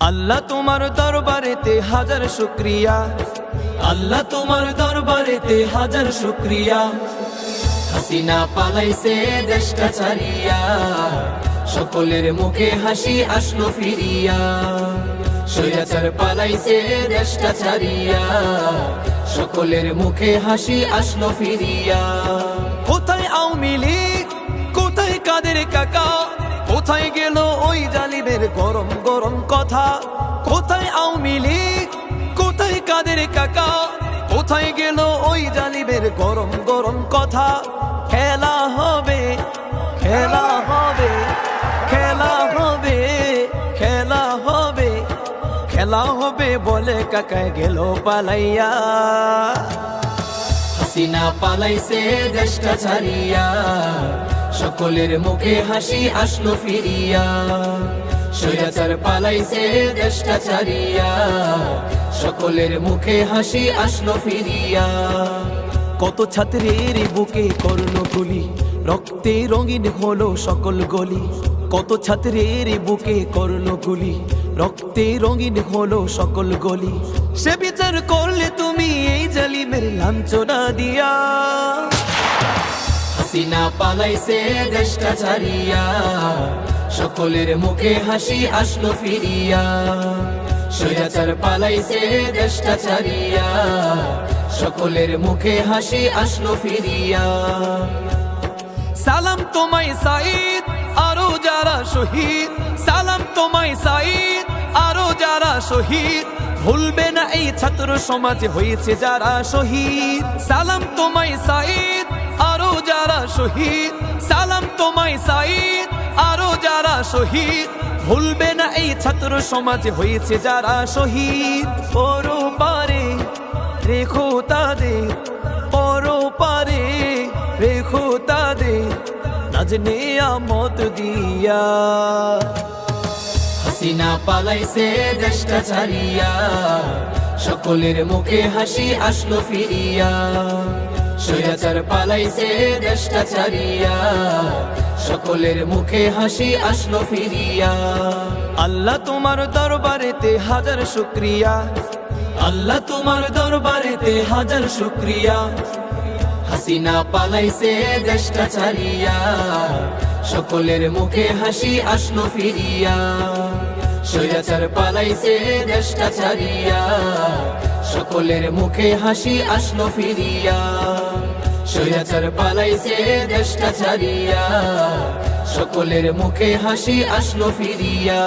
আল্লাহ তোমার দরবারেতে হাজার শুকরিয়া, আল্লাহ তোমার দরবারেতে হাজার শুকরিয়া। হাসিনা পালাইছে দেশটা ছাড়িয়া, সকলের মুখে হাসি আসলো ফিরিয়া। স্বৈরাচার পালাইছে দেশটা ছাড়িয়া, সকলের মুখে হাসি আসলো ফিরিয়া। কোথায় আওয়ামী লীগ, কোথায় কাদের কাকা, কোথায় গেল ওই জালিমের গরম গরম কথা। কোথায় আওয়ামী লীগ, কোথায় কাদের কাকা, কোথায় গেল ওই জালিমের গরম গরম কথা। খেলা হবে, খেলা হবে, খেলা হবে, খেলা হবে, খেলা হবে বলে কাকায় গেল পালাইয়া। হাসিনা পালাইছে দেশটা ছাড়িয়া, সকলের মুখে হাসি আসলো ফিরিয়া। স্বৈরাচার পালাইছে দেশটা ছাড়িয়া, সকলের মুখে হাসি আসলো ফিরিয়া। কত ছাত্রের বুকে করলো গুলি, রক্তে রঙিন হলো সকল গলি। কত ছাত্রের বুকে করলো গুলি, রক্তে রঙিন হলো সকল গলি। সে বিচার করলে তুমি এই জালিমের লাঞ্ছনা দিয়া। হাসিনা পালাইছে দেশটা ছাড়িয়া, সকলের মুখে হাসি আসলো ফিরিয়া। স্বৈরাচার পালাইছে দেশটা ছাড়িয়া, সকলের মুখে হাসি আসলো ফিরিয়া। সালাম তোমায় সাঈদ, আরো যারা শহীদ। সালাম তোমায় সাঈদ, আরো যারা শহীদ। ভুলবে না এই ছাত্র সমাজে হয়েছে যারা শহীদ। সালাম তোমায় সাঈদ, আরো যারা শহীদ। সালাম তোমায় সাঈদ, আরো যারা শহীদ। ভুলবে না এই ছাত্র সমাজে হয়েছে যারা শহীদ। পরপারে রেখো তাদের, পরপারে রেখো তাদের, নাজ নিয়ামত দিয়া। হাসিনা পালাইছে দেশটা ছাড়িয়া, সকলের মুখে হাসি আসলো ফিরিয়া। স্বৈরাচার পালাইছে দেশটা ছাড়িয়া, সকলের মুখে হাসি আসলো ফিরিয়া। আল্লাহ তোমার দরবারেতে হাজার শুকরিয়া, আল্লাহ তোমার দরবারেতে হাজার শুকরিয়া। হাসিনা পালাইছে দেশটা ছাড়িয়া, সকলের মুখে হাসি আসলো ফিরিয়া। স্বৈরাচার পালাইছে দেশটা ছাড়িয়া, সকলের মুখে হাসি আসলো ফিরিয়া। স্বৈরাচার পালাইছে দেশটা ছাড়িয়া, সকলের মুখে হাসি আসলো ফিরিয়া।